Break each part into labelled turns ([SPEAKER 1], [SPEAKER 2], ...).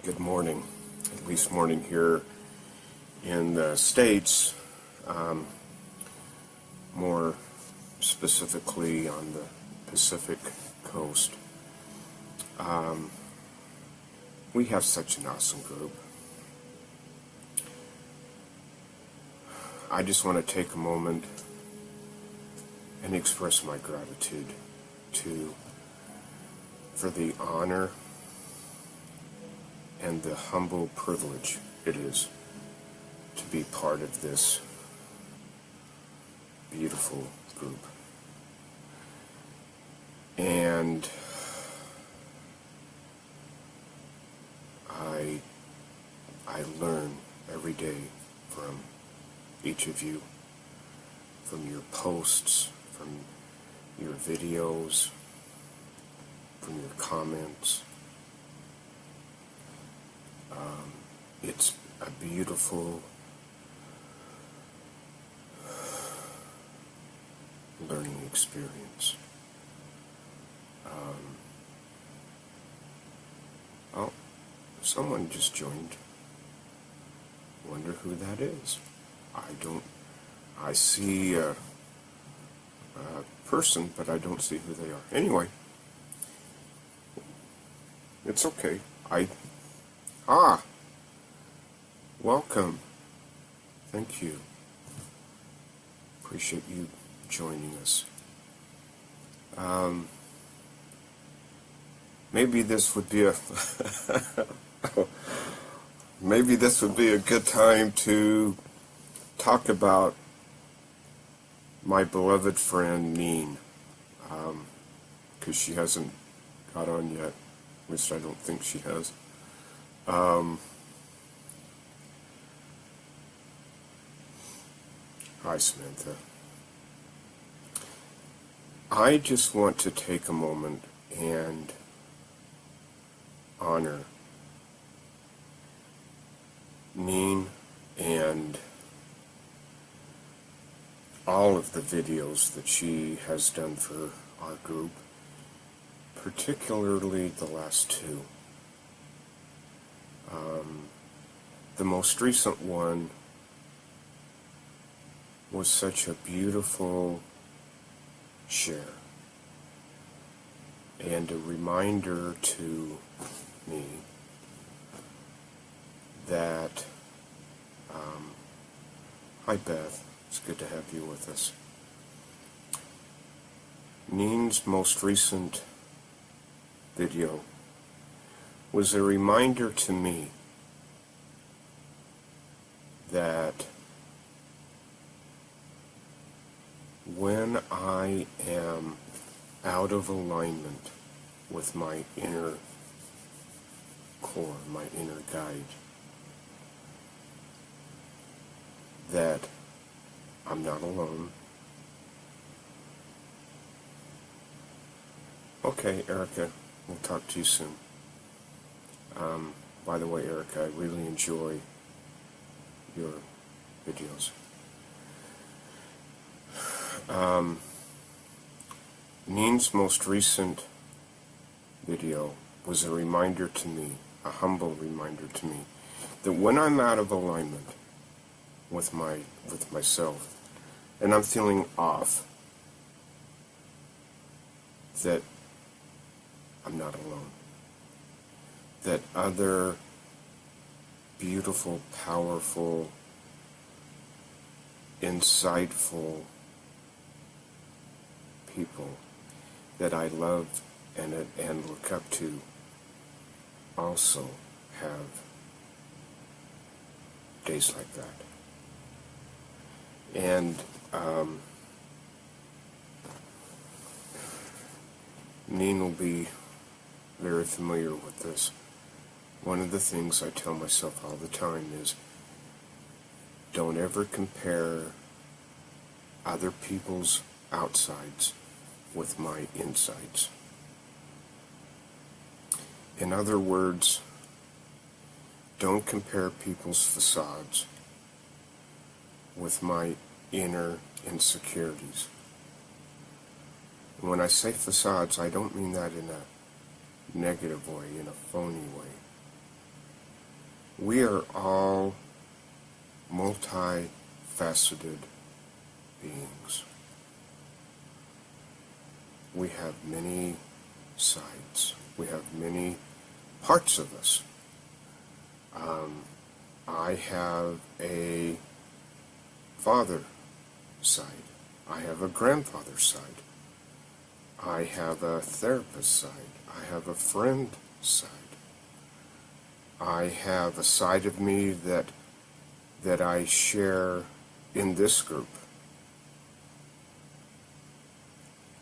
[SPEAKER 1] Good morning, at least morning here in the States, more specifically on the Pacific coast. We have such an awesome group. I just want to take a moment and express my gratitude for the honor and the humble privilege it is to be part of this beautiful group. And I learn every day from each of you, from your posts, from your videos, from your comments. It's a beautiful learning experience. Oh, someone just joined. Wonder who that is. I see a person, but I don't see who they are. Anyway, it's okay. Welcome. Thank you. Appreciate you joining us. Maybe this would be a good time to talk about my beloved friend Neen, because she hasn't got on yet. At least I don't think she has. Hi, Samantha. I just want to take a moment and honor Neen and all of the videos that she has done for our group, particularly the last two. The most recent one was such a beautiful share and a reminder to me that hi Beth, it's good to have you with us. Neen's most recent video was a reminder to me that when I am out of alignment with my inner core, my inner guide, that I'm not alone. Okay, Erica, we'll talk to you soon. By the way, Erica, I really enjoy your videos. Neen's most recent video was a reminder to me, a humble reminder to me, that when I'm out of alignment with myself, and I'm feeling off, that I'm not alone. That other beautiful, powerful, insightful people that I love and look up to also have days like that. And Neen will be very familiar with this. One of the things I tell myself all the time is, don't ever compare other people's outsides with my insides. In other words, don't compare people's facades with my inner insecurities. When I say facades, I don't mean that in a negative way, in a phony way. We are all multifaceted beings. We have many sides. We have many parts of us. I have a father side. I have a grandfather side. I have a therapist side. I have a friend side. I have a side of me that I share in this group.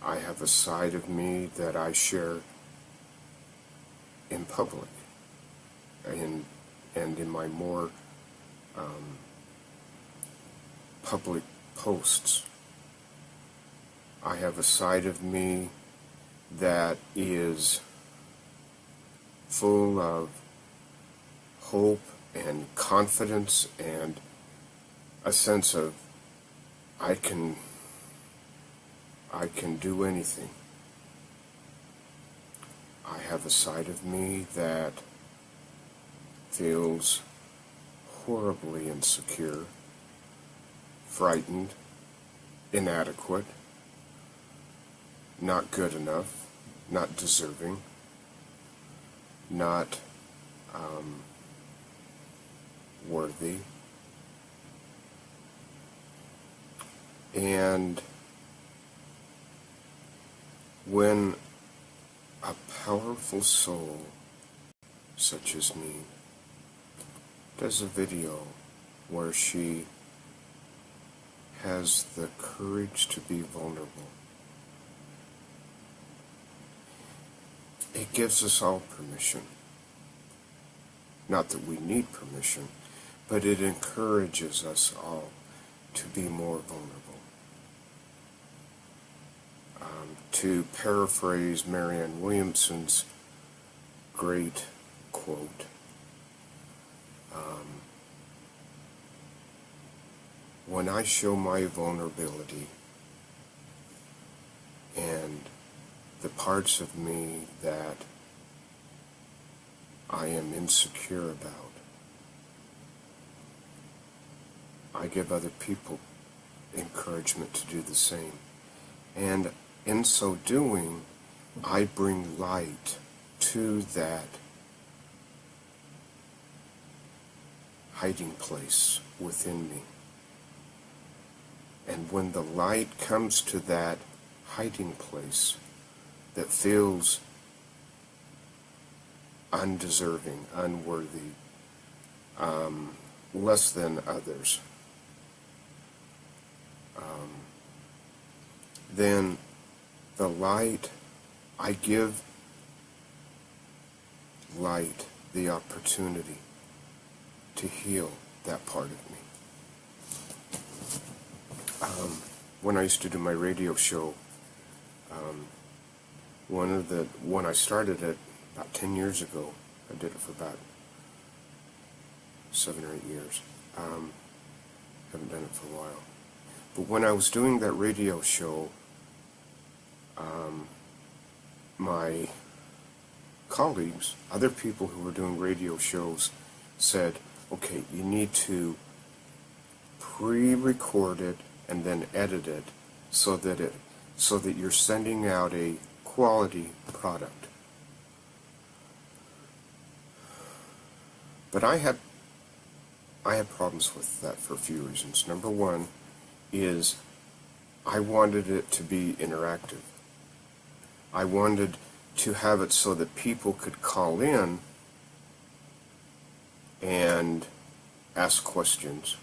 [SPEAKER 1] I have a side of me that I share in public and in my more public posts. I have a side of me that is full of hope and confidence and a sense of I can do anything. I have a side of me that feels horribly insecure, frightened, inadequate, not good enough, not deserving, not worthy. And when a powerful soul such as me does a video where she has the courage to be vulnerable, it gives us all permission. Not that we need permission, but it encourages us all to be more vulnerable. To paraphrase Marianne Williamson's great quote, when I show my vulnerability and the parts of me that I am insecure about, I give other people encouragement to do the same. And in so doing, I bring light to that hiding place within me. And when the light comes to that hiding place that feels undeserving, unworthy, less than others, then the light, I give light the opportunity to heal that part of me. When I used to do my radio show, when I started it about 10 years ago, I did it for about 7 or 8 years. Haven't done it for a while. But when I was doing that radio show, my colleagues, other people who were doing radio shows, said, okay, you need to pre-record it and then edit it so that you're sending out a quality product. But I had problems with that for a few reasons. Number one is I wanted it to be interactive. I wanted to have it so that people could call in and ask questions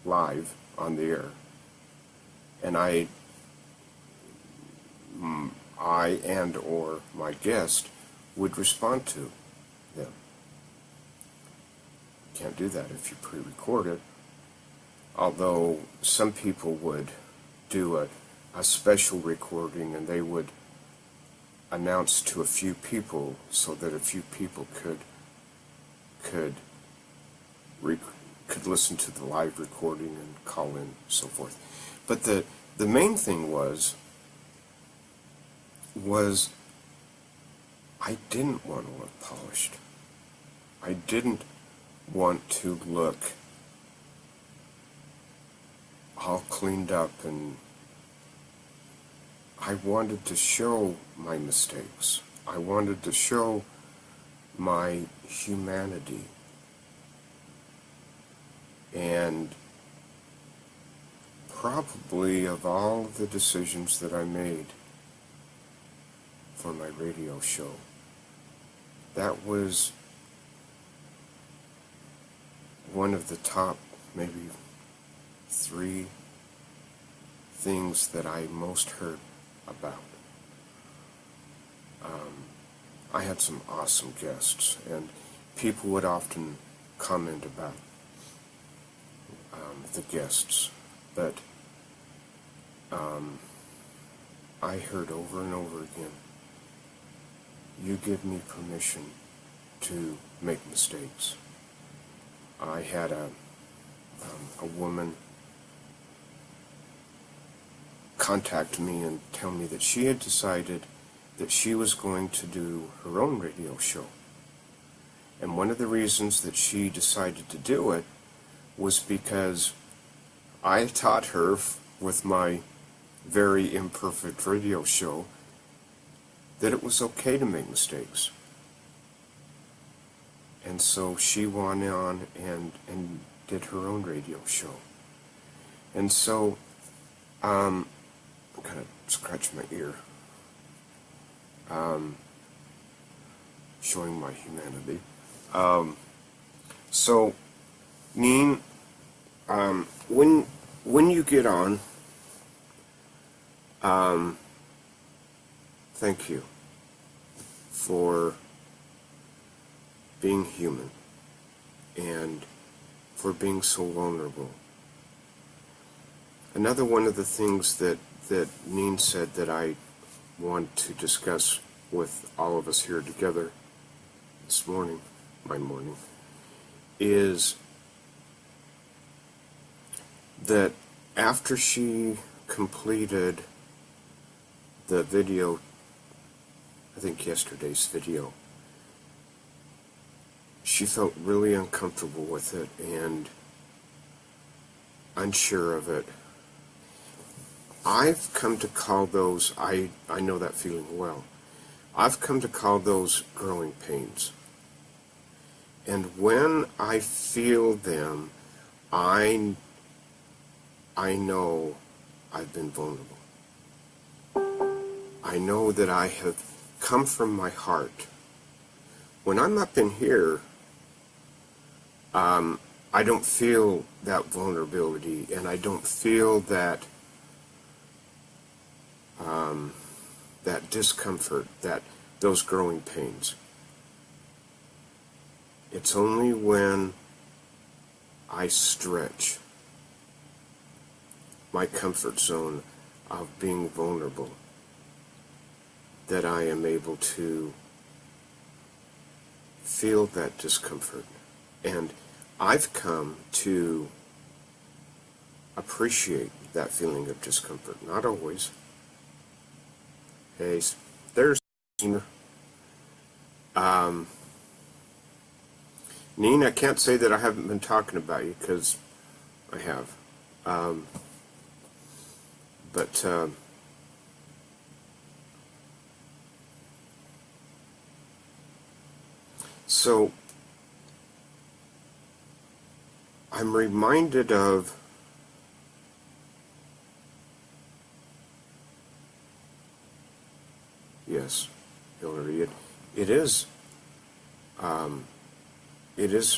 [SPEAKER 1] live on the air. And I and or my guest would respond to them. You can't do that if you pre-record it. Although some people would do a special recording and they would announce to a few people so that a few people could listen to the live recording and call in and so forth. But the main thing was I didn't want to look polished. I didn't want to look all cleaned up, and I wanted to show my mistakes. I wanted to show my humanity. And probably of all the decisions that I made for my radio show, that was one of the top maybe 3 things that I most heard about. I had some awesome guests, and people would often comment about the guests, but I heard over and over again, you give me permission to make mistakes. I had a woman contact me and tell me that she had decided that she was going to do her own radio show. And one of the reasons that she decided to do it was because I taught her with my very imperfect radio show that it was okay to make mistakes. And so she went on and did her own radio show. And so, I'm going to scratch my ear, showing my humanity. So, Neen, when you get on, thank you for being human and for being so vulnerable. Another one of the things that Neen said that I want to discuss with all of us here together this morning, my morning, is that after she completed the video, I think yesterday's video, she felt really uncomfortable with it and unsure of it. I've come to call those, I know that feeling well. I've come to call those growing pains. And when I feel them, I know I've been vulnerable. I know that I have come from my heart. When I'm up in here, I don't feel that vulnerability, and I don't feel that that discomfort, those growing pains. It's only when I stretch my comfort zone of being vulnerable that I am able to feel that discomfort. And I've come to appreciate that feeling of discomfort. Not always. Hey, there's Neen, I can't say that I haven't been talking about you, because I have. So I'm reminded of yes, Hillary, it is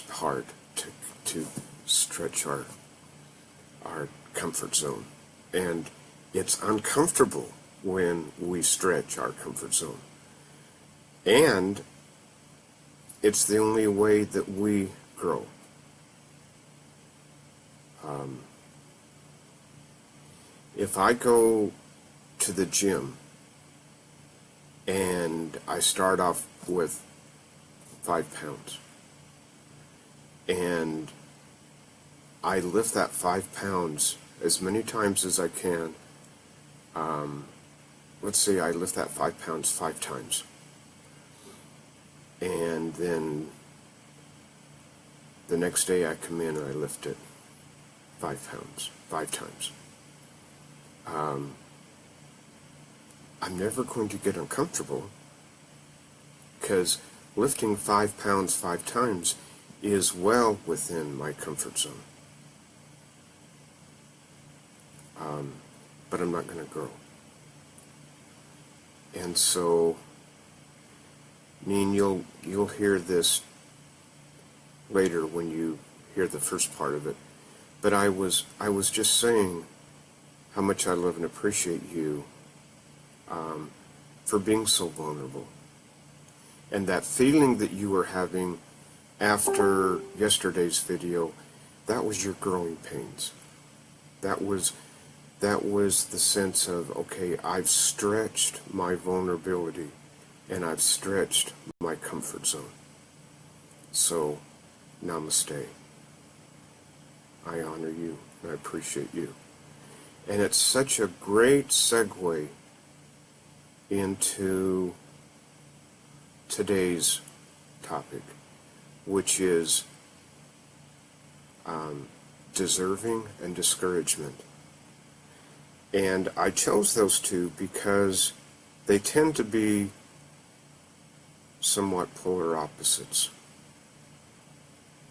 [SPEAKER 1] hard to stretch our comfort zone, and it's uncomfortable when we stretch our comfort zone, and it's the only way that we grow. If I go to the gym and I start off with 5 pounds, and I lift that 5 pounds as many times as I can, let's say I lift that 5 pounds 5 times, and then The next day I come in and I lift it 5 pounds, 5 times. I'm never going to get uncomfortable, because lifting 5 pounds 5 times is well within my comfort zone. But I'm not going to grow. And so, you'll hear this later when you hear the first part of it. But I was just saying how much I love and appreciate you for being so vulnerable. And that feeling that you were having after yesterday's video, that was your growing pains. That was the sense of, okay, I've stretched my vulnerability and I've stretched my comfort zone. So, namaste. I honor you and I appreciate you. And it's such a great segue into today's topic, which is deserving and discouragement. And I chose those two because they tend to be somewhat polar opposites.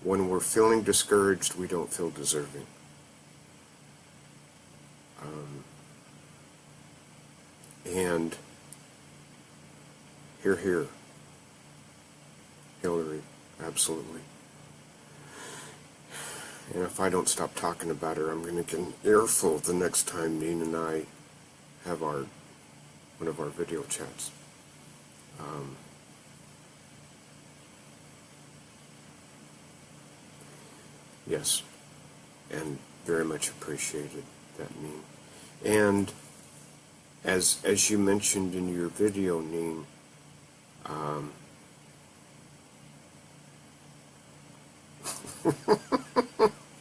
[SPEAKER 1] When we're feeling discouraged, we don't feel deserving. And here, Hillary, absolutely. And if I don't stop talking about her, I'm going to get an earful the next time Neen and I have one of our video chats. Yes, and very much appreciated that, Neen. And as you mentioned in your video, Neen,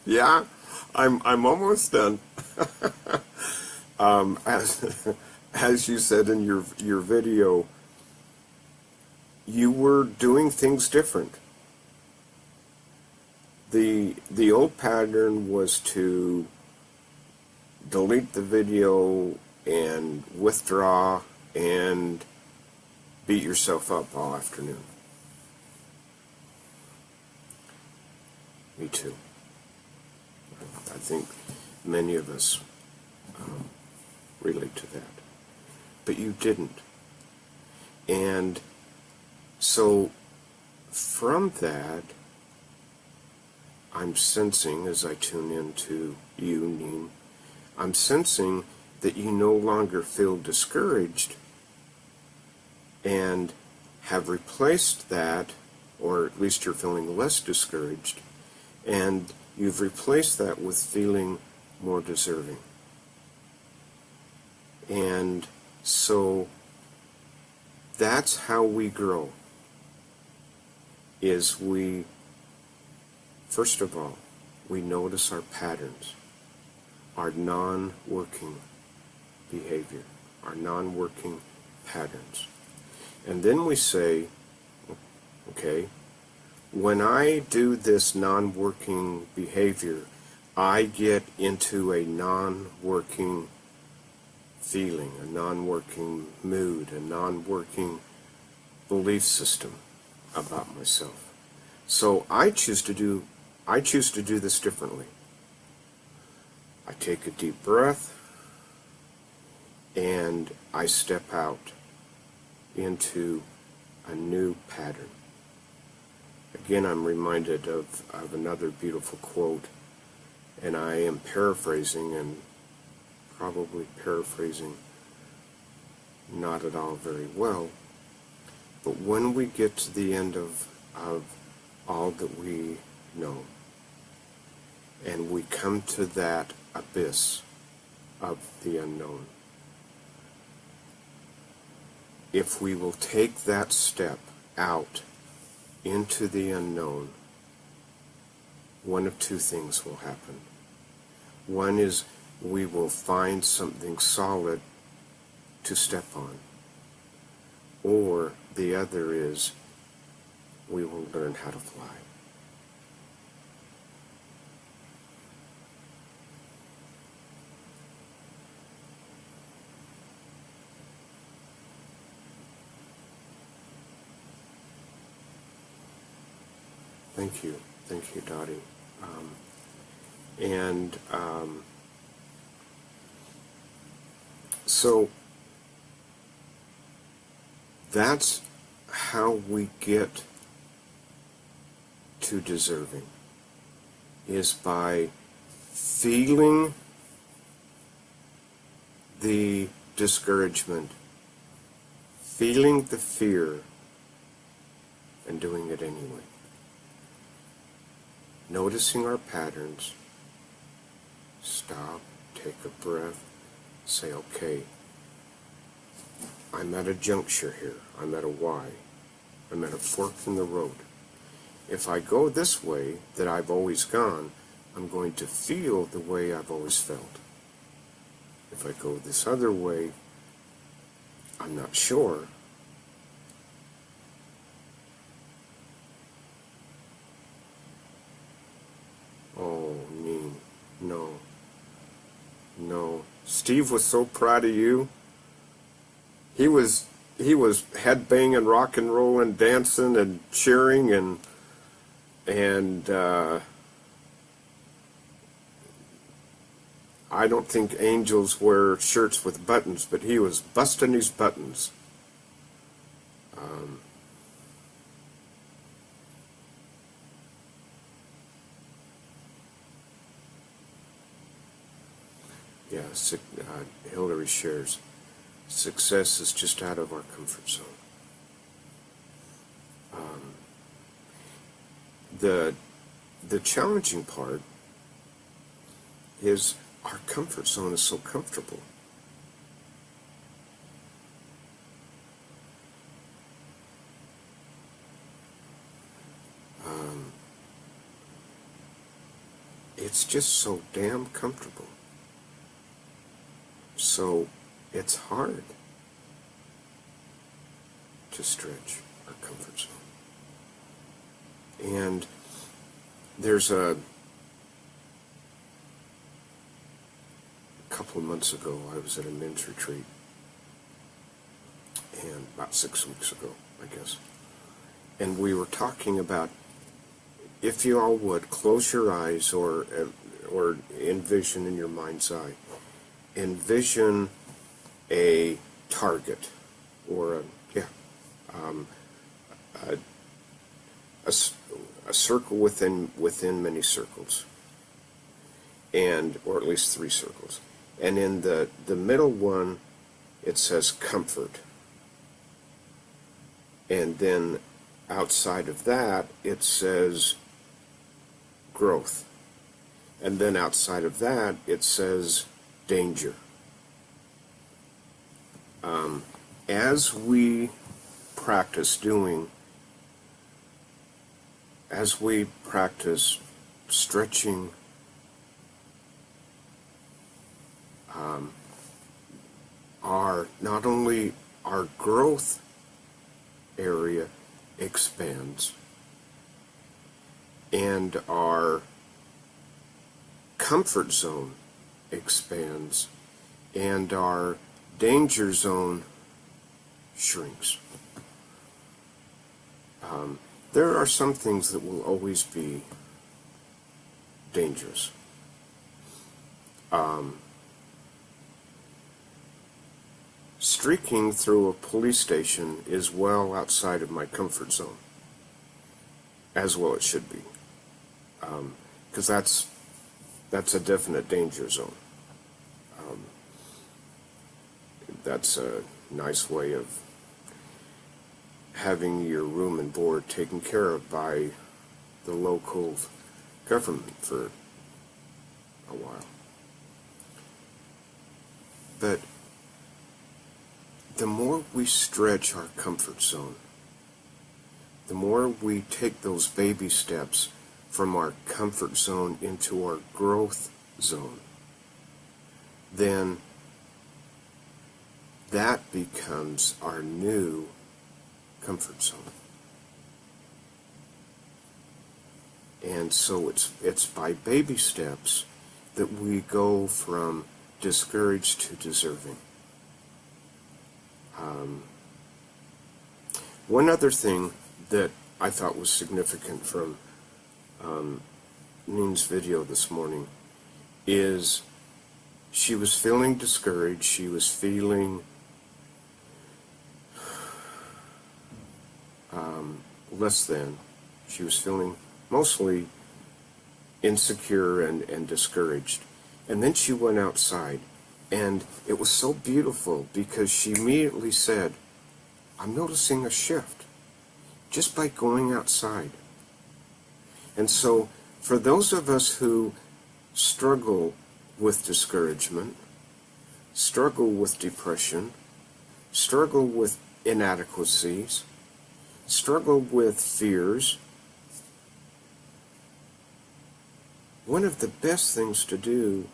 [SPEAKER 1] yeah, I'm almost done. As you said in your video, you were doing things different. The old pattern was to delete the video and withdraw and beat yourself up all afternoon. Me too. I think many of us relate to that. But you didn't. And so from that, I'm sensing, as I tune into you, Neen, I'm sensing that you no longer feel discouraged and have replaced that, or at least you're feeling less discouraged, and you've replaced that with feeling more deserving. And so that's how we grow, is we, first of all, we notice our patterns, our non-working behavior, our non-working patterns. And then we say, okay, when I do this non-working behavior, I get into a non-working feeling, a non-working mood, a non-working belief system about myself. So I choose to do this differently. I take a deep breath and I step out into a new pattern. Again, I'm reminded of another beautiful quote, and I am paraphrasing, and probably paraphrasing not at all very well, but when we get to the end of all that we know, and we come to that abyss of the unknown, if we will take that step out into the unknown, one of two things will happen. One is we will find something solid to step on, or the other is we will learn how to fly. Thank you. Thank you, Dottie. And so that's how we get to deserving, is by feeling the discouragement, feeling the fear, and doing it anyway. Noticing our patterns, stop, take a breath, say, okay, I'm at a juncture here. I'm at a Y. I'm at a fork in the road. If I go this way that I've always gone, I'm going to feel the way I've always felt. If I go this other way, I'm not sure. Oh, mean. No. No. Steve was so proud of you. He was headbanging, rock and rolling, dancing and cheering and I don't think angels wear shirts with buttons, but he was busting his buttons. Hillary shares, success is just out of our comfort zone. The challenging part is our comfort zone is so comfortable. It's just so damn comfortable. So it's hard to stretch our comfort zone. And there's a couple of months ago, I was at a men's retreat, and about 6 weeks ago, I guess, and we were talking about, if you all would, close your eyes or envision in your mind's eye, envision a target or a circle within many circles, and or at least 3 circles, and in the middle one it says comfort, and then outside of that it says growth, and then outside of that it says danger. As we practice stretching not only our growth area expands, and our comfort zone expands, and our danger zone shrinks. There are some things that will always be dangerous. Streaking through a police station is well outside of my comfort zone, as well it should be, because that's a definite danger zone. That's a nice way of having your room and board taken care of by the local government for a while. But the more we stretch our comfort zone, the more we take those baby steps from our comfort zone into our growth zone, then that becomes our new comfort zone. And so it's by baby steps that we go from discouraged to deserving. One other thing that I thought was significant from Neen's video this morning, is she was feeling discouraged, she was feeling less than, she was feeling mostly insecure and discouraged. And then she went outside, and it was so beautiful because she immediately said, I'm noticing a shift just by going outside. And so for those of us who struggle with discouragement, struggle with depression, struggle with inadequacies, struggle with fears, one of the best things to do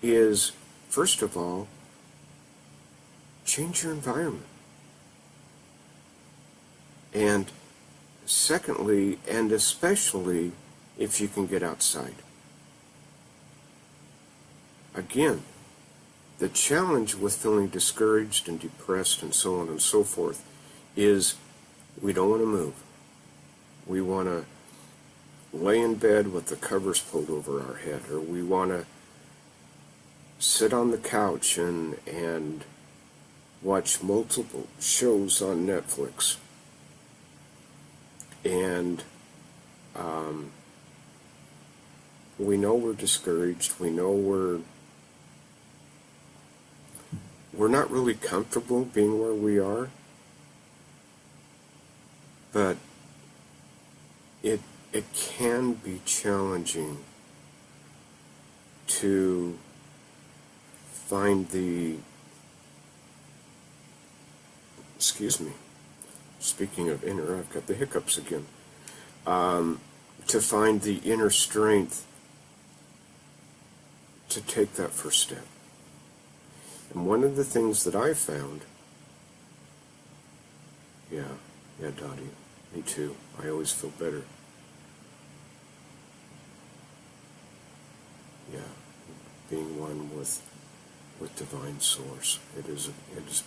[SPEAKER 1] is, first of all, change your environment. And secondly, and especially, if you can get outside. Again, the challenge with feeling discouraged and depressed and so on and so forth is we don't want to move. We want to lay in bed with the covers pulled over our head, or we want to sit on the couch and watch multiple shows on Netflix. And we know we're discouraged. We know we're not really comfortable being where we are. But it can be challenging to find the, speaking of inner, I've got the hiccups again, to find the inner strength to take that first step. And one of the things that I found, yeah, Dottie, me too. I always feel better. Yeah, being one with divine source. It is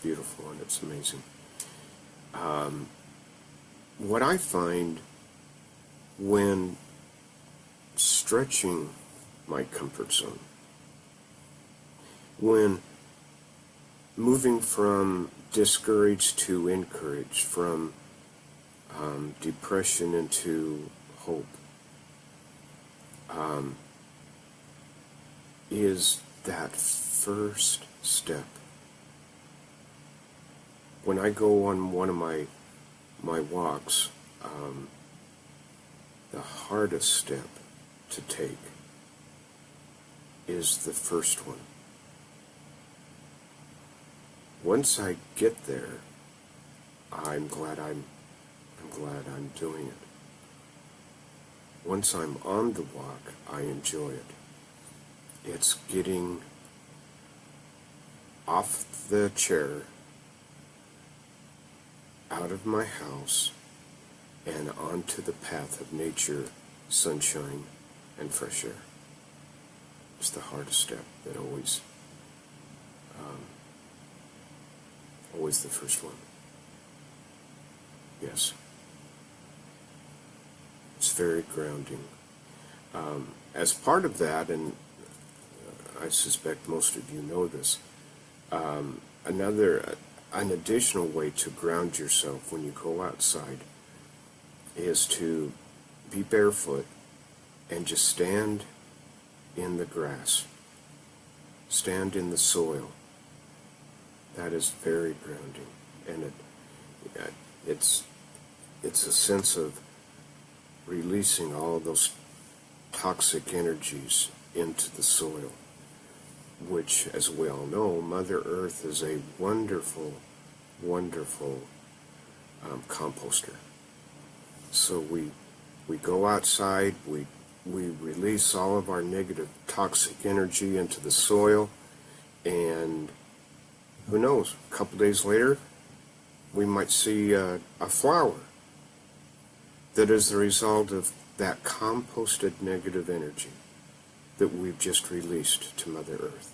[SPEAKER 1] beautiful and it's amazing. What I find when stretching my comfort zone, when moving from discouraged to encouraged, from depression into hope, is that first step. When I go on one of my walks, the hardest step to take is the first one. Once I get there, I'm glad I'm doing it. Once I'm on the walk, I enjoy it. It's getting off the chair, out of my house, and onto the path of nature, sunshine, and fresh air. It's the hardest step that always the first one. Yes. It's very grounding. As part of that, and I suspect most of you know this, an additional way to ground yourself when you go outside is to be barefoot and just stand in the grass, stand in the soil. That is very grounding, and it's a sense of releasing all of those toxic energies into the soil, which, as we all know, Mother Earth is a wonderful, wonderful composter. So we go outside, we release all of our negative toxic energy into the soil, and who knows, a couple days later, we might see a flower that is the result of that composted negative energy that we've just released to Mother Earth.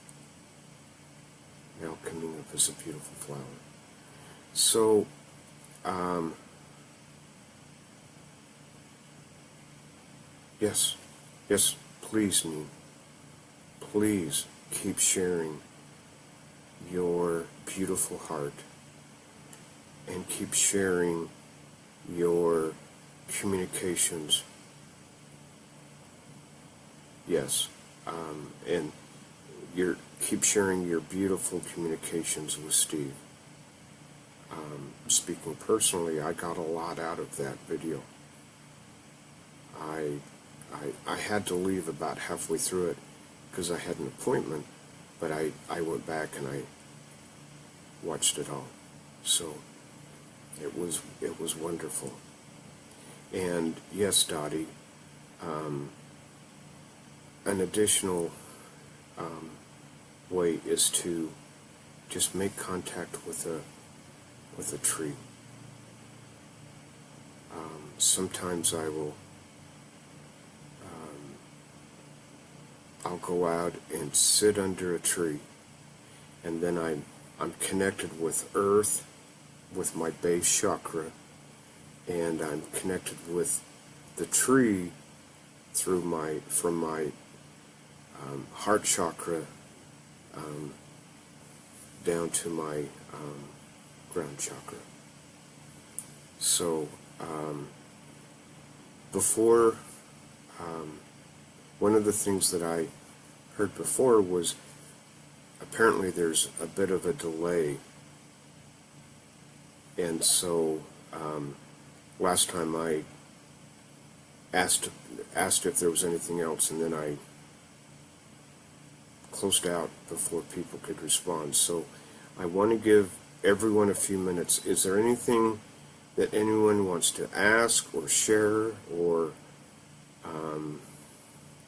[SPEAKER 1] Now coming up as a beautiful flower. So, Yes, yes, please, Neen. Please keep sharing your beautiful heart and keep sharing your communications. Yes, and keep sharing your beautiful communications with Steve. Speaking personally, I got a lot out of that video. I had to leave about halfway through it because I had an appointment, but I went back and I watched it all. So it was wonderful. And yes, Dottie, an additional way is to just make contact with a tree. Sometimes I'll go out and sit under a tree, and then I'm connected with earth, with my base chakra, and I'm connected with the tree from my heart chakra down to my ground chakra. So before, one of the things that I heard before was apparently there's a bit of a delay, and so last time I asked if there was anything else, and then I closed out before people could respond. So I want to give everyone a few minutes. Is there anything that anyone wants to ask or share or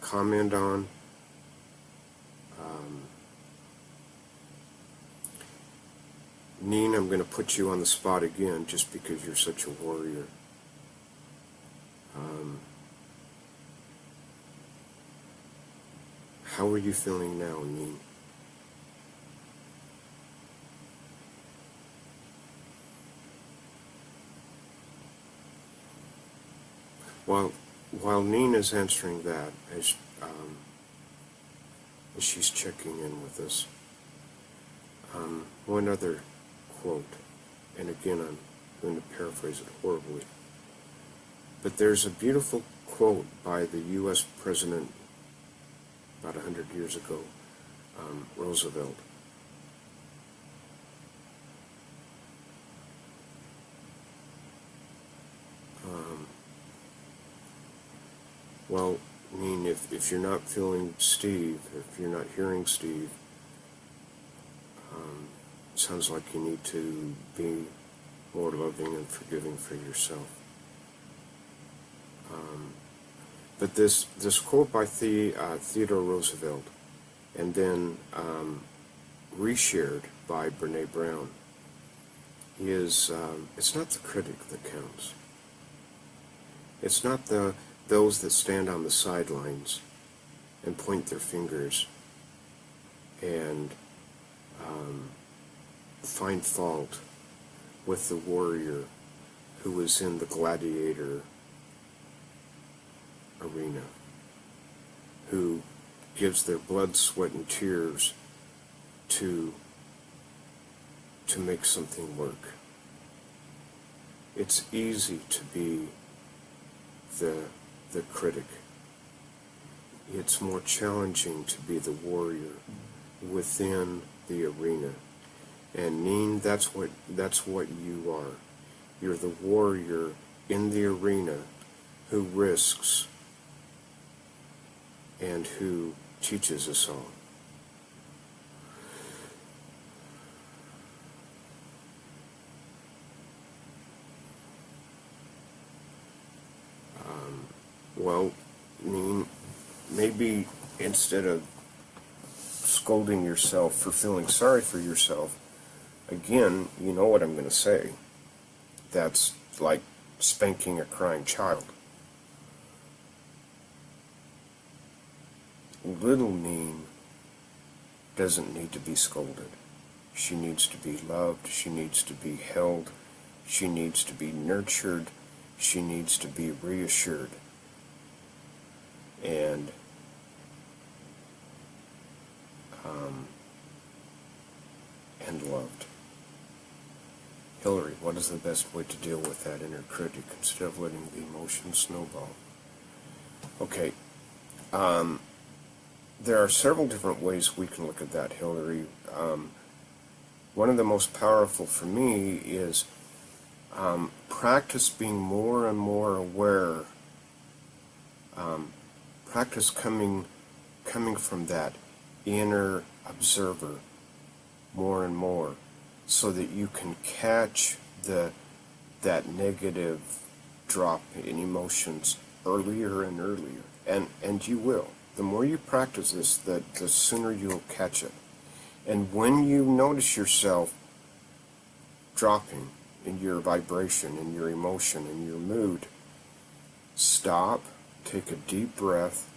[SPEAKER 1] comment on? Neen, I'm going to put you on the spot again just because you're such a warrior. How are you feeling now, Neen? While Neen is answering that, as she's checking in with us, one other quote, and again I'm going to paraphrase it horribly, but there's a beautiful quote by the U.S. President about 100 years ago, Roosevelt. Well, I mean, if you're not feeling Steve, if you're not hearing Steve, it sounds like you need to be more loving and forgiving for yourself. But this quote by Theodore Roosevelt, and then reshared by Brene Brown, is it's not the critic that counts. It's not those that stand on the sidelines and point their fingers and find fault with the warrior who is in the gladiator arena, who gives their blood, sweat, and tears to make something work. It's easy to be the critic. It's more challenging to be the warrior within the arena. And Neen, that's what you are. You're the warrior in the arena who risks and who teaches us all. Well, I mean, maybe instead of scolding yourself for feeling sorry for yourself, again, you know what I'm going to say. That's like spanking a crying child. Little Neen doesn't need to be scolded. She needs to be loved. She needs to be held. She needs to be nurtured. She needs to be reassured. and loved. Hillary, what is the best way to deal with that inner critic instead of letting the emotions snowball? Okay, there are several different ways we can look at that, Hillary. One of the most powerful for me is practice being more and more aware, practice coming from that inner observer more and more, so that you can catch that negative drop in emotions earlier and earlier, and you will. The more you practice this, the sooner you'll catch it. And when you notice yourself dropping in your vibration, in your emotion, in your mood, stop, take a deep breath,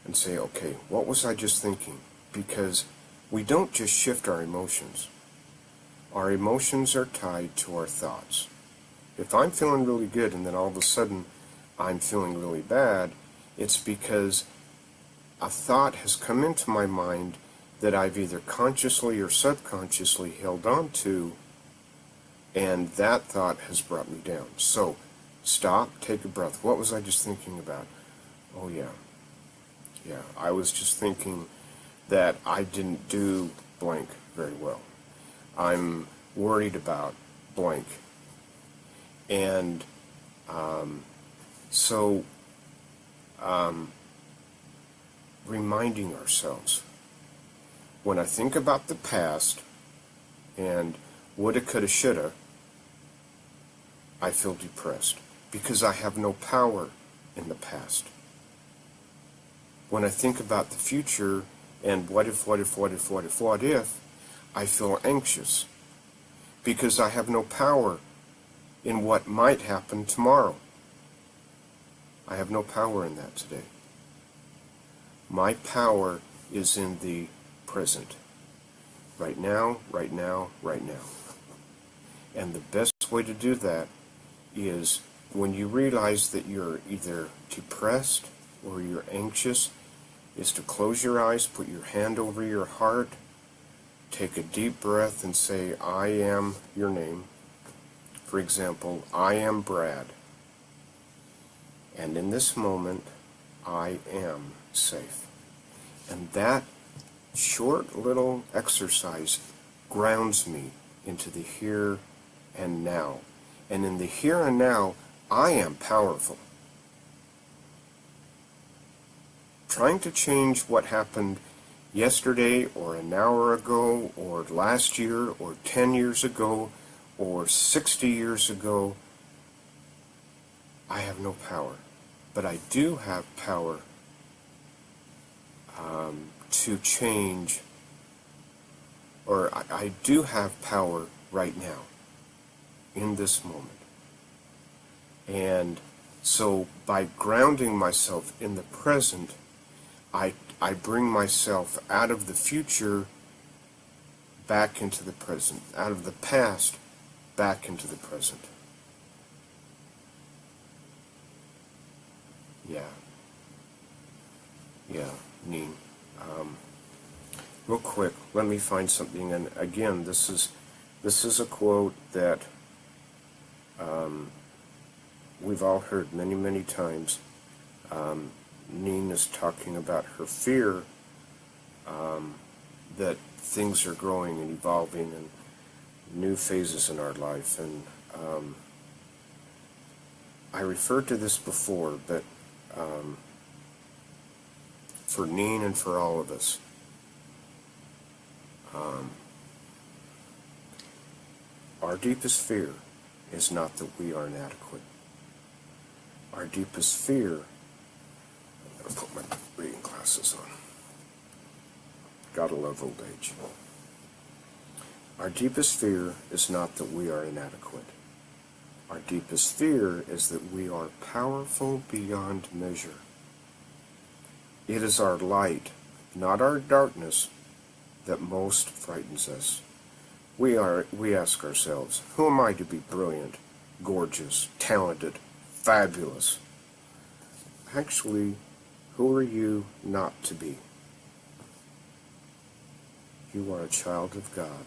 [SPEAKER 1] and say, okay, what was I just thinking? Because we don't just shift our emotions. Our emotions are tied to our thoughts. If I'm feeling really good and then all of a sudden I'm feeling really bad, it's because a thought has come into my mind that I've either consciously or subconsciously held on to, and that thought has brought me down. So, stop, take a breath. What was I just thinking about? Oh yeah, I was just thinking that I didn't do blank very well. I'm worried about blank. And so reminding ourselves, when I think about the past and woulda, coulda, shoulda, I feel depressed because I have no power in the past. When I think about the future and what if, I feel anxious because I have no power in what might happen tomorrow. I have no power in that today. My power is in the present. Right now, right now, right now. And the best way to do that is when you realize that you're either depressed or you're anxious, is to close your eyes, put your hand over your heart, take a deep breath and say, I am your name. For example, I am Brad. And in this moment, I am safe. And that short little exercise grounds me into the here and now. And in the here and now, I am powerful. Trying to change what happened yesterday or an hour ago or last year or 10 years ago or 60 years ago, I have no power. But I do have power to change, or I do have power right now, in this moment. And so by grounding myself in the present, I bring myself out of the future back into the present, out of the past back into the present. Yeah, Neen. Real quick, let me find something. And again, this is a quote that we've all heard many, many times. Neen is talking about her fear that things are growing and evolving and new phases in our life. And I referred to this before, but for Neen and for all of us, our deepest fear is not that we are inadequate. Our deepest fear, I'm going to put my reading glasses on. Gotta love old age. Our deepest fear is not that we are inadequate. Our deepest fear is that we are powerful beyond measure. It is our light, not our darkness, that most frightens us. We ask ourselves, who am I to be brilliant, gorgeous, talented, fabulous? actually, who are you not to be? You are a child of God,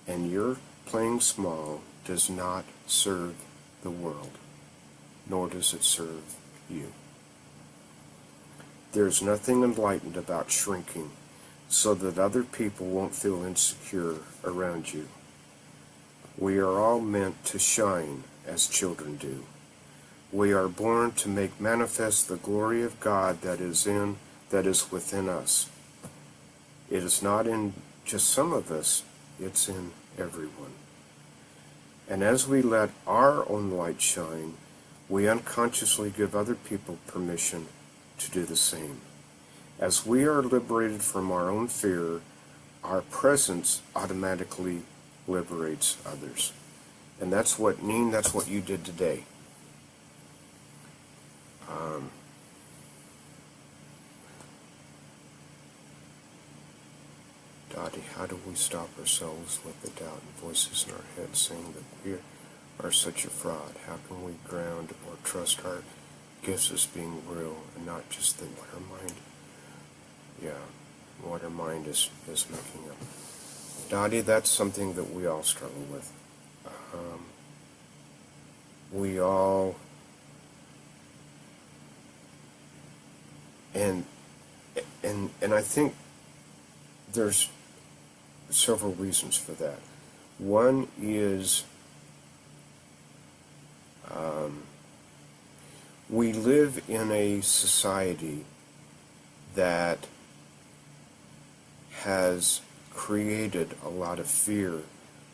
[SPEAKER 1] and your playing small does not serve the world, nor does it serve you. There's nothing enlightened about shrinking so that other people won't feel insecure around you. We are all meant to shine as children do. We are born to make manifest the glory of God that is within us. It is not in just some of us, it's in everyone. And as we let our own light shine, we unconsciously give other people permission to do the same. As we are liberated from our own fear, our presence automatically liberates others. And that's what you did today. Dottie, how do we stop ourselves with the doubt and voices in our heads saying that we are such a fraud? How can we ground or trust our gifts as being real and not just what our mind is making up? Dottie, that's something that we all struggle with. We all, and I think there's several reasons for that. One is we live in a society that has created a lot of fear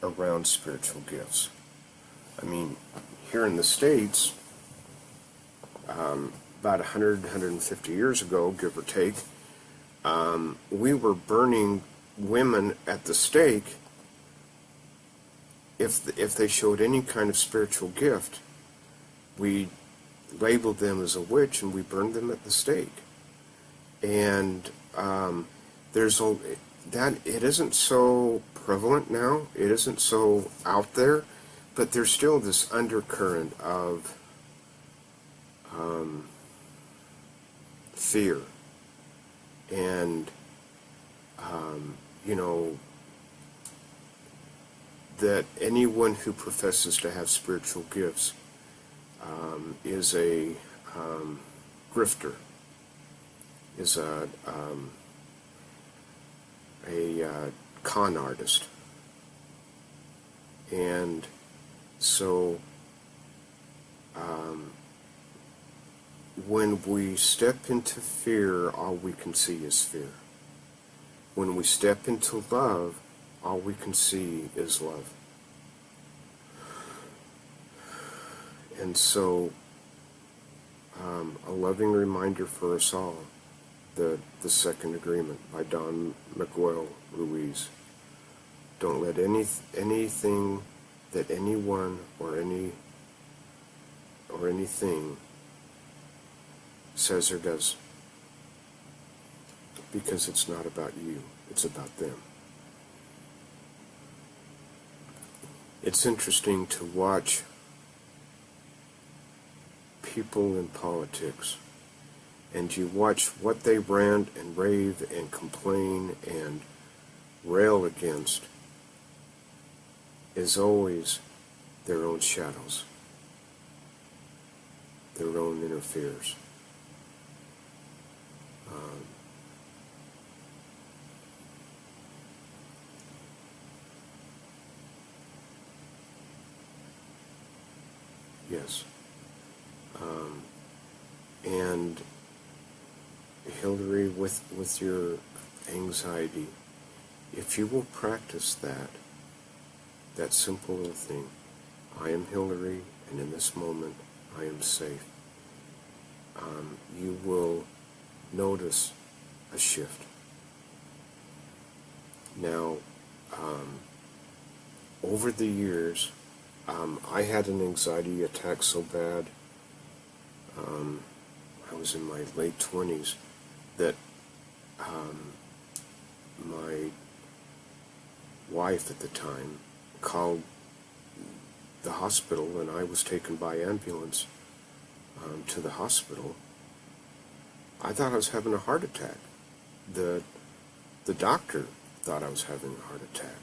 [SPEAKER 1] around spiritual gifts. I mean, here in the States, about 150 years ago, give or take, we were burning women at the stake if they showed any kind of spiritual gift. We labeled them as a witch and we burned them at the stake. And it isn't so prevalent now. It isn't so out there, but there's still this undercurrent of fear and that anyone who professes to have spiritual gifts is a grifter, is a con artist. And so when we step into fear, all we can see is fear. When we step into love, all we can see is love. And so, a loving reminder for us all, the Second Agreement by Don Miguel Ruiz. Don't let anything that anyone or anything says or does, because it's not about you, it's about them. It's interesting to watch people in politics, and you watch what they rant and rave and complain and rail against is always their own shadows, their own inner fears. Yes. And Hillary, with your anxiety, if you will practice that simple little thing, I am Hillary, and in this moment I am safe, you will notice a shift. Now, over the years, I had an anxiety attack so bad, I was in my late 20s, that my wife at the time called the hospital, and I was taken by ambulance to the hospital, I thought I was having a heart attack. The doctor thought I was having a heart attack.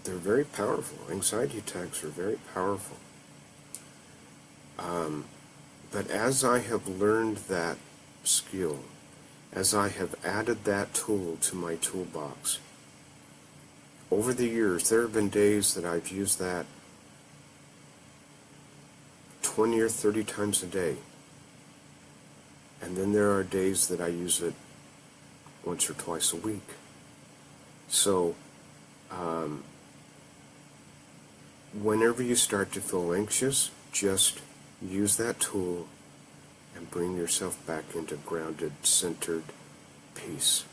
[SPEAKER 1] They're very powerful. Anxiety attacks are very powerful. But as I have learned that skill, as I have added that tool to my toolbox, over the years, there have been days that I've used that 20 or 30 times a day. And then there are days that I use it once or twice a week. So, whenever you start to feel anxious, just use that tool and bring yourself back into grounded, centered peace.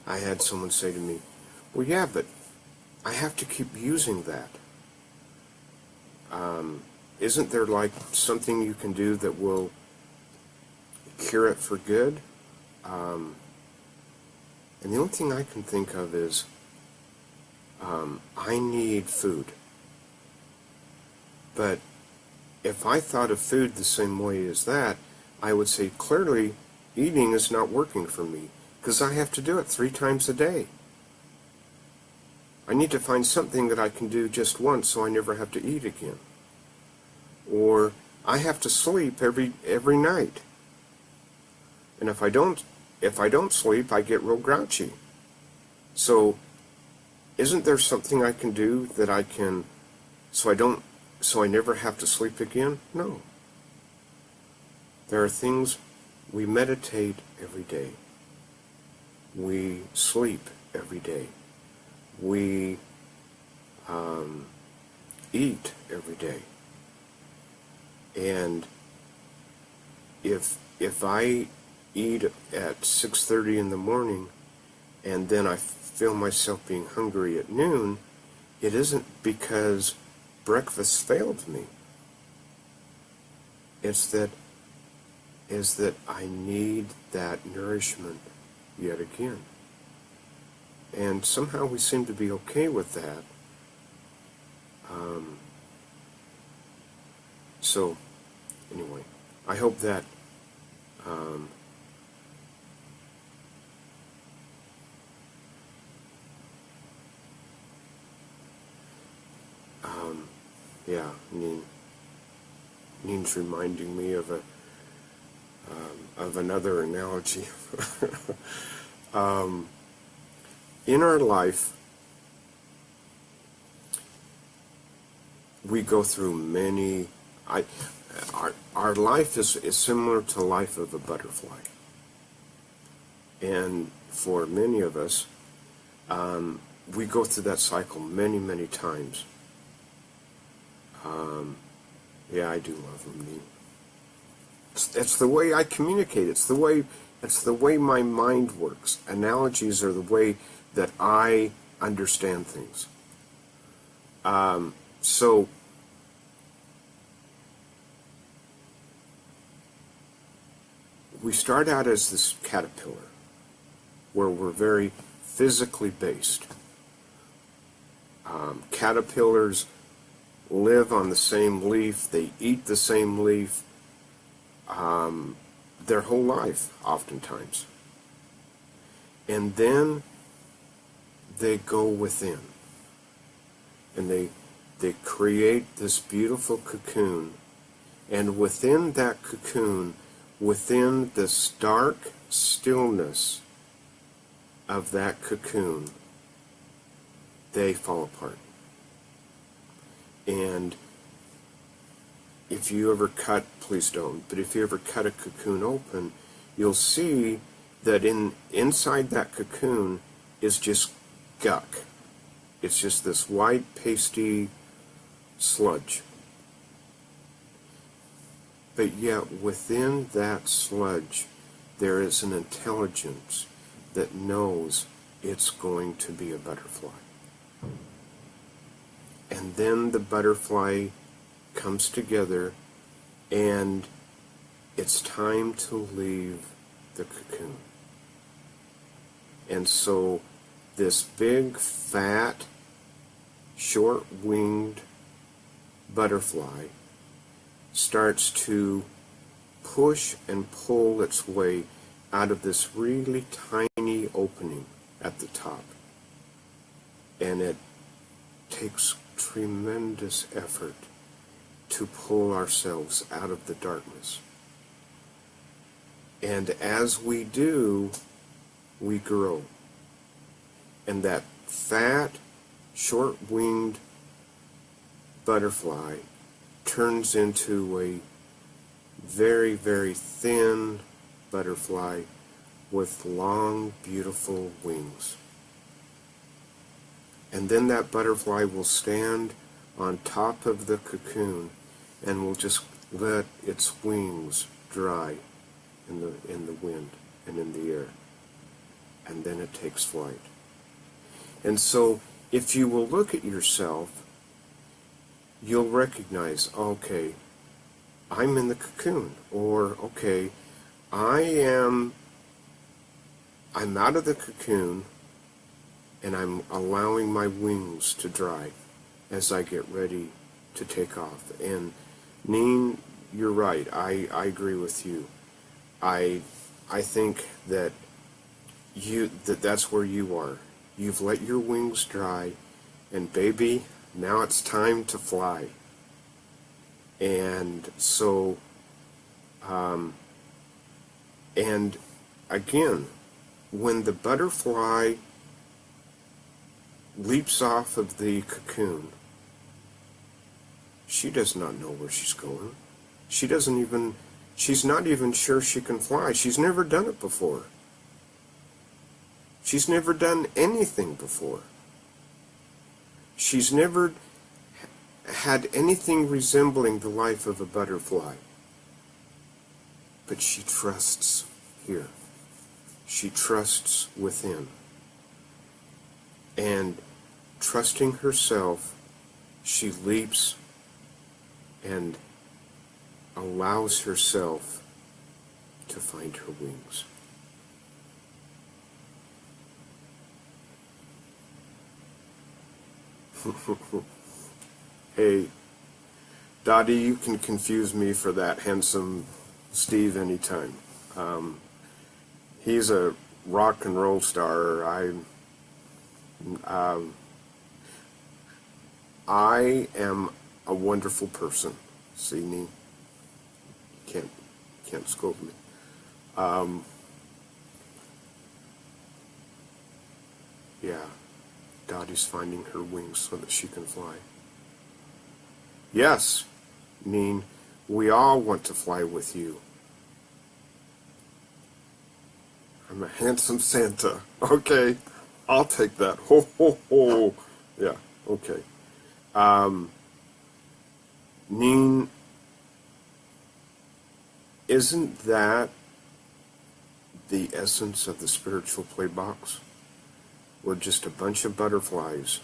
[SPEAKER 1] I had someone say to me, well, yeah, but I have to keep using that. Isn't there like something you can do that will cure it for good? And the only thing I can think of is I need food. But if I thought of food the same way as that, I would say clearly eating is not working for me because I have to do it 3 times a day. I need to find something that I can do just once so I never have to eat again. Or I have to sleep every night. And if I don't sleep, I get real grouchy. So isn't there something I can do that I can so I never have to sleep again? No. There are things. We meditate every day. We sleep every day. We eat every day. And if I eat at 6:30 in the morning and then I feel myself being hungry at noon, it isn't because breakfast failed me. It's that I need that nourishment yet again. And somehow we seem to be okay with that. So, anyway, I hope that Neen's reminding me of another analogy. In our life, we go through many. Our life is similar to the life of a butterfly, and for many of us, we go through that cycle many times. Yeah, I do love them, Neen. It's the way I communicate. It's the way my mind works. Analogies are the way that I understand things. So we start out as this caterpillar, where we're very physically based. Caterpillars live on the same leaf. They eat the same leaf. Their whole life, oftentimes. And then they go within. And they create this beautiful cocoon. And within that cocoon, within the stark stillness of that cocoon, they fall apart. And if you ever cut, please don't, but if you ever cut a cocoon open, you'll see that inside that cocoon is just guck. It's just this white, pasty sludge. But yet, within that sludge, there is an intelligence that knows it's going to be a butterfly. And then the butterfly comes together, and it's time to leave the cocoon. And so this big, fat, short-winged butterfly starts to push and pull its way out of this really tiny opening at the top. And it takes tremendous effort to pull ourselves out of the darkness. And as we do, we grow. And that fat, short-winged butterfly turns into a very, very thin butterfly with long, beautiful wings. And then that butterfly will stand on top of the cocoon and will just let its wings dry in the wind and in the air. And then it takes flight. And so, if you will look at yourself, you'll recognize, okay, I'm in the cocoon, or okay, I'm out of the cocoon, and I'm allowing my wings to dry as I get ready to take off. And Neen, you're right. I agree with you. I think that that's where you are. You've let your wings dry, and baby, now it's time to fly. And so, and again, when the butterfly leaps off of the cocoon, she does not know where she's going. She's not even sure she can fly. She's never done it before. She's never done anything before. She's never had anything resembling the life of a butterfly. But she trusts here. She trusts within. And trusting herself, she leaps and allows herself to find her wings. Hey, Dottie, you can confuse me for that handsome Steve anytime. He's a rock and roll star. I am a wonderful person. See me? Can't scold me. Yeah, Dottie's finding her wings so that she can fly. Yes, Neen, we all want to fly with you. I'm a handsome Santa. Okay, I'll take that. Ho, ho, ho. Yeah, okay. Neen, isn't that the essence of the spiritual play box? We're just a bunch of butterflies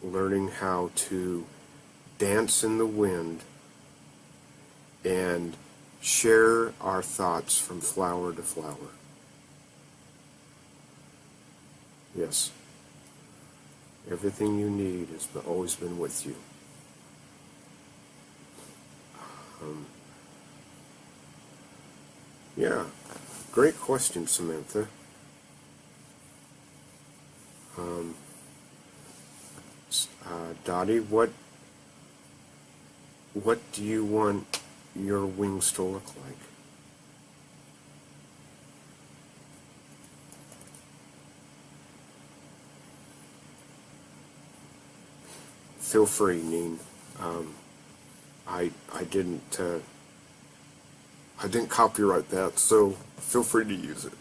[SPEAKER 1] learning how to dance in the wind and share our thoughts from flower to flower. Yes, everything you need has always been with you. Yeah, great question, Samantha. Dottie, what do you want your wings to look like? Feel free, Neen. I didn't copyright that, so feel free to use it.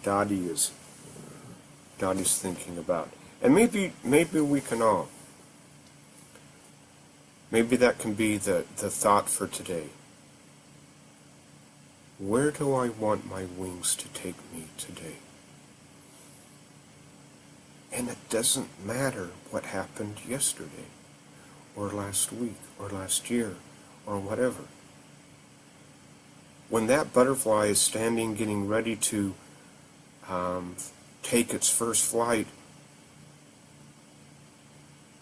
[SPEAKER 1] Dottie's thinking about, and maybe we can all. Maybe that can be the thought for today. Where do I want my wings to take me today? And it doesn't matter what happened yesterday, or last week, or last year, or whatever. When that butterfly is standing, getting ready to take its first flight,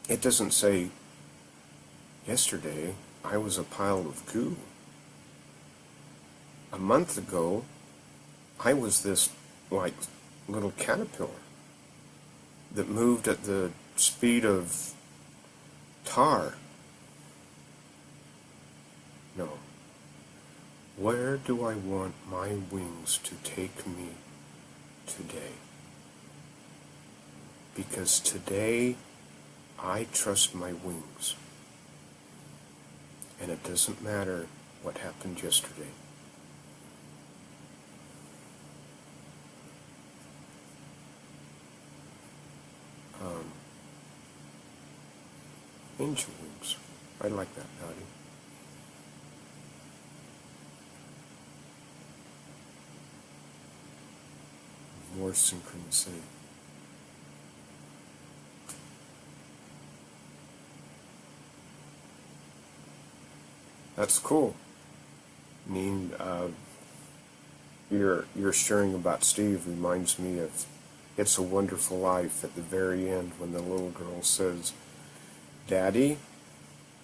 [SPEAKER 1] it doesn't say, yesterday I was a pile of goo. A month ago, I was this, like, little caterpillar that moved at the speed of tar. No. Where do I want my wings to take me today? Because today, I trust my wings. And it doesn't matter what happened yesterday. Angel wings. I like that, Dottie. More synchronicity. That's cool. I mean, your sharing about Steve reminds me of It's a Wonderful Life at the very end when the little girl says, Daddy,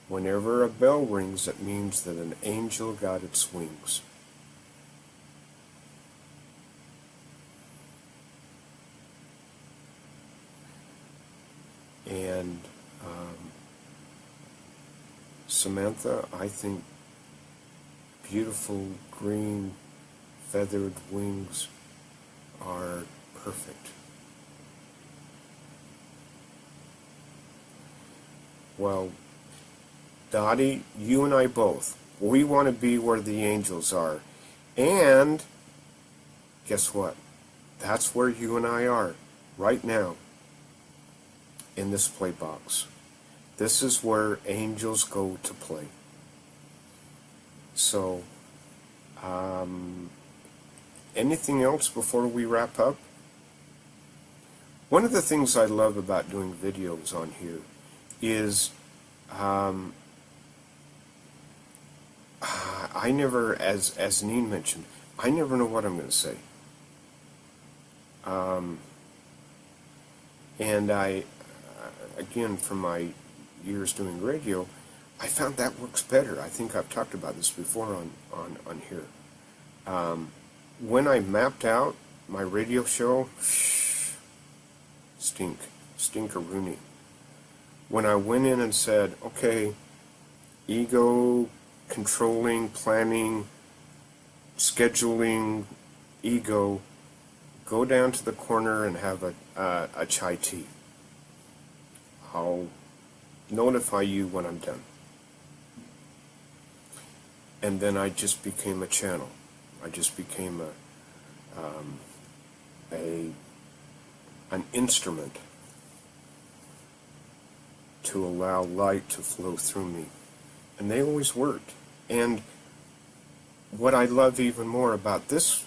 [SPEAKER 1] whenever a bell rings, it means that an angel got its wings. And Samantha, I think beautiful green feathered wings are perfect. Well, Dottie, you and I both, we want to be where the angels are. And guess what? That's where you and I are right now in this play box. This is where angels go to play. So, anything else before we wrap up? One of the things I love about doing videos on here is I never, as Neen mentioned, I never know what I'm going to say. And I, again, from my years doing radio, I found that works better. I think I've talked about this before on here. When I mapped out my radio show, stinkeroonie. When I went in and said, okay, ego, controlling, planning, scheduling, ego, go down to the corner and have a chai tea. I'll notify you when I'm done. And then I just became a channel. I just became an instrument to allow light to flow through me. And they always worked. And what I love even more about this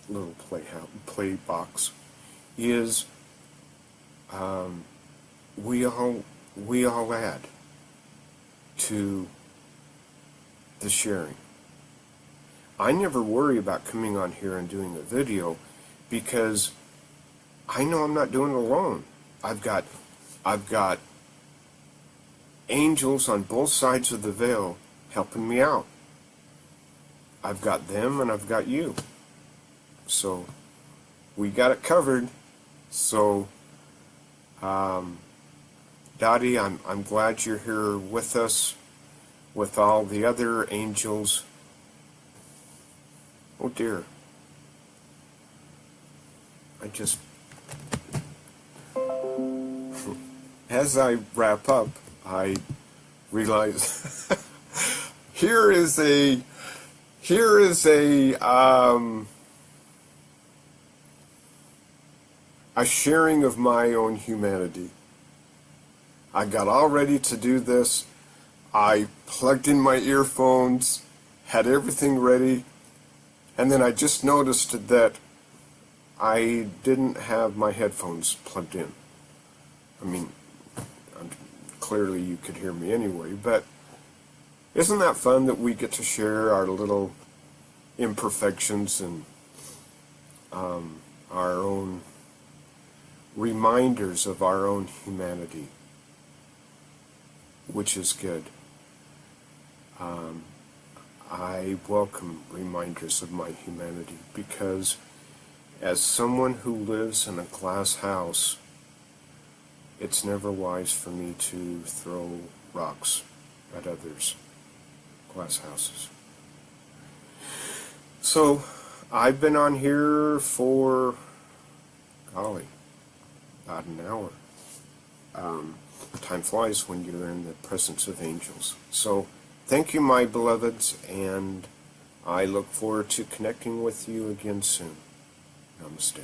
[SPEAKER 1] little play box is we all add to the sharing. I never worry about coming on here and doing a video because I know I'm not doing it alone. I've got angels on both sides of the veil helping me out. I've got them and I've got you. So we got it covered. So Dottie, I'm glad you're here with us, with all the other angels. Oh dear. As I wrap up, I realize here is a sharing of my own humanity. I got all ready to do this. I plugged in my earphones, had everything ready, and then I just noticed that I didn't have my headphones plugged in. I mean, clearly you could hear me anyway, but isn't that fun that we get to share our little imperfections and our own reminders of our own humanity, which is good. I welcome reminders of my humanity because as someone who lives in a glass house, it's never wise for me to throw rocks at others' glass houses. So, I've been on here for, golly, about an hour. Time flies when you're in the presence of angels. So, thank you, my beloveds, and I look forward to connecting with you again soon. Namaste.